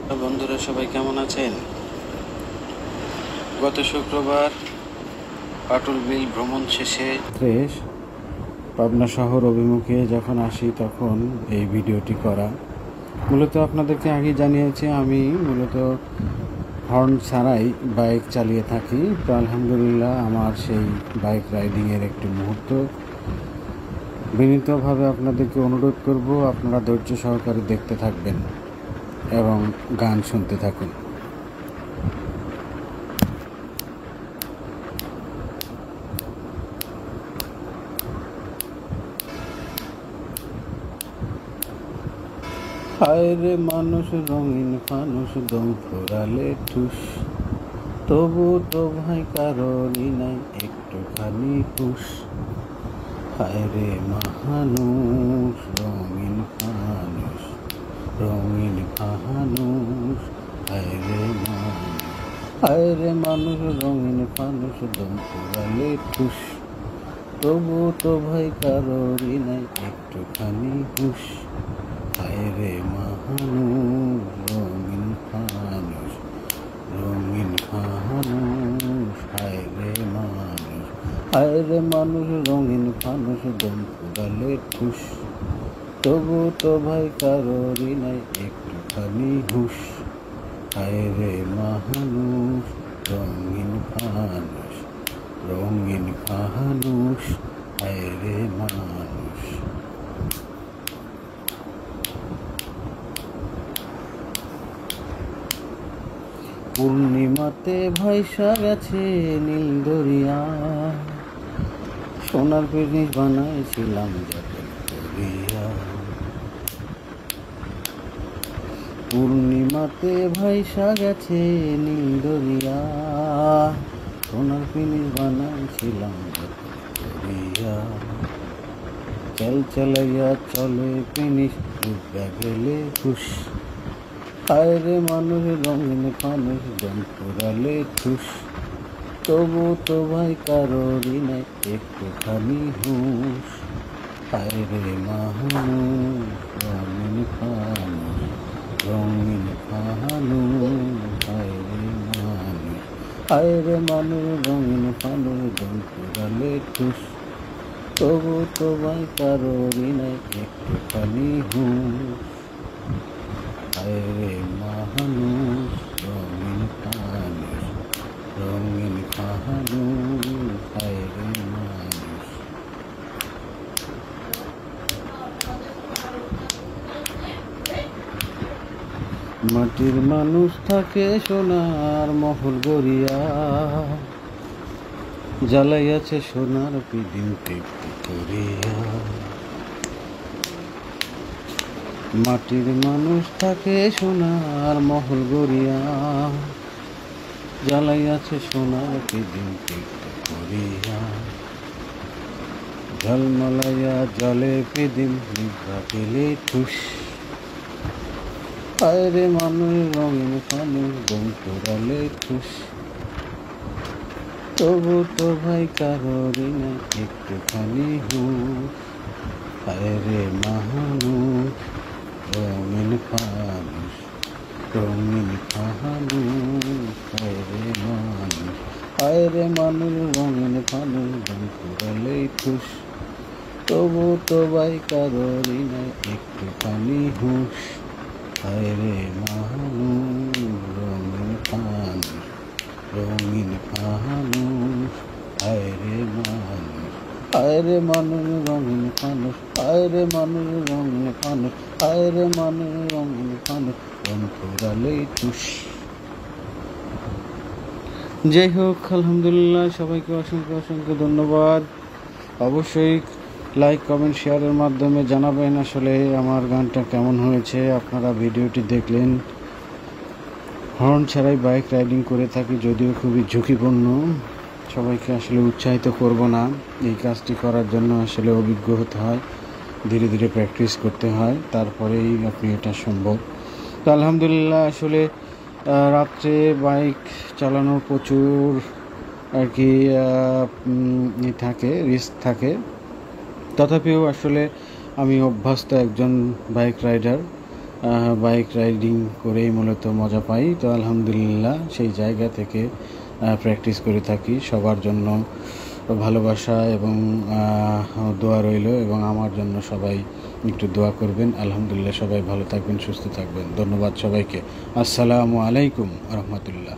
বন্ধুরা সবাই কেমন আছেন? গত শুক্রবার পাটুল বিল ভ্রমণ শেষে পাবনা শহর অভিমুখে যখন আসি তখন এই ভিডিওটি করা। মূলত আপনাদেরকে আগে জানিয়েছি আমি মূলত হর্ন ছাড়াই বাইক চালিয়ে থাকি। তো আলহামদুলিল্লাহ আমার সেই বাইক রাইডিংয়ের একটি মুহূর্ত বিনীতভাবে আপনাদেরকে অনুরোধ করব, আপনারা ধৈর্য সহকারে দেখতে থাকবেন এবং গান শুনতে থাকুন। হায় রে মানুষ রঙিন ফানুষ দম ফুরালে ঠুস, তবু তো ভাই কারণই নাই একটুখানি হুশ। হায় রে মানুষ রঙিন ফানুষ, রঙিন ফানুষ, হায় রে মানুষ, হায় রে মানুষ রঙিন ফানুষ দম ফুরালে ঠুস, তবু তো ভাই কারণই নাই একটুখানি হুশ। হায় রে মানুষ রঙিন ফানুষ, রঙিন ফানুষ, হায় রে মানুষ, হায় রে মানুষ রঙিন ফানুষ দম ফুরালে ঠুস, তবু তো ভাই কারোরই নাই একটুখানি হুশ। হায় রে মানুষ রঙিন ফানুষ, রঙিন ফানুষ, হায় রে মানুষ। পূর্ণিমাতে ভাইসা গেছে নীল দরিয়া, সোনার পিনিস বানাইছিলাম যতন করিয়া। পূর্ণিমাতে ভাইসা গেছে নীল দরিয়া, সোনার পিনিস বানাইছিলাম যতন করিয়া। চল চালাইয়া চলে পিনিস ডুবা গেলে হুশ। হায় রে মানুষ রঙিন ফানুষ দম ফুরালে ঠুস, তবু তো ভাই কারোরই নাই একটুখানি হুশ। হায় রে মানুষ রঙিন ফানুষ, রঙিন ফানুষ, হায় রে মানুষ, হায় রে মানুষ রঙিন ফানুষ দম ফুরালে ঠুস, তবু তো ভাই কারোরই নাই একটুখানি হুশ। হায় রে মানুষ রঙিন ফানুষ, রঙিন ফানুষ, হায় রে মানুষ। মাটির মানুষ থাকে সোনার মহল গড়িয়া, জ্বালাইয়াছে সোনার পিদিম তৃপ্তি করিয়া। মাটির মানুষ থাকে সোনার মহল গড়িয়া, জ্বালাইয়াছে সোনার পিদিম তৃপ্তি করিয়া। ঝলমলাইয়া জলে পিদিম নিভা পেলে ঠুস। হায় রে মানুষ রঙিন ফানুষ দম ফুরালে ঠুস, তবু তো ভাই কারোরই না একটুখানি হুশ। হায় রে মানুষ রঙিন ফানুষ, রঙিন ফানুষ, হায় রে মানুষ, হায় রে মানুষ রঙিন ফানুষ দম ফুরালে ঠুস, তবু তো ভাই কারোরই না একটুখানি হুশ। হায় রে মানুষ রঙিন ফানুষ, রঙিন ফানুষ, হায় রে মানুষ, হায় রে মানুষ রঙিন ফানুষ, হায় রে মানুষ রঙিন ফানুষ, হায় রে মানুষ রঙিন ফানুষ দম ফুরালে ঠুস। যাই হোক, আলহামদুলিল্লাহ সবাইকে অসংখ্য অসংখ্য ধন্যবাদ। অবশ্যই লাইক কমেন্ট শেয়ারের মাধ্যমে জানাবেন আসলে আমার গানটা কেমন হয়েছে। আপনারা ভিডিওটি দেখলেন, হর্ন ছাড়াই বাইক রাইডিং করে থাকি, যদিও খুবই ঝুঁকিপূর্ণ। সবাইকে আসলে উৎসাহিত করব না, এই কাজটি করার জন্য আসলে অভিজ্ঞ হতে হয়, ধীরে ধীরে প্র্যাকটিস করতে হয়, তারপরেই আপনি এটা সম্ভব। তো আলহামদুলিল্লাহ আসলে রাত্রে বাইক চালানোর প্রচুর আর কি থাকে, রিস্ক থাকে। তথাপিও আসলে আমি অভ্যস্ত একজন বাইক রাইডার, বাইক রাইডিং করেই মূলত মজা পাই। তো আলহামদুলিল্লাহ সেই জায়গা থেকে প্র্যাকটিস করে থাকি। সবার জন্য ভালোবাসা এবং দোয়া রইল, এবং আমার জন্য সবাই একটু দোয়া করবেন। আলহামদুলিল্লাহ সবাই ভালো থাকবেন, সুস্থ থাকবেন। ধন্যবাদ সবাইকে। আসসালামু আলাইকুম রহমতুল্লাহ।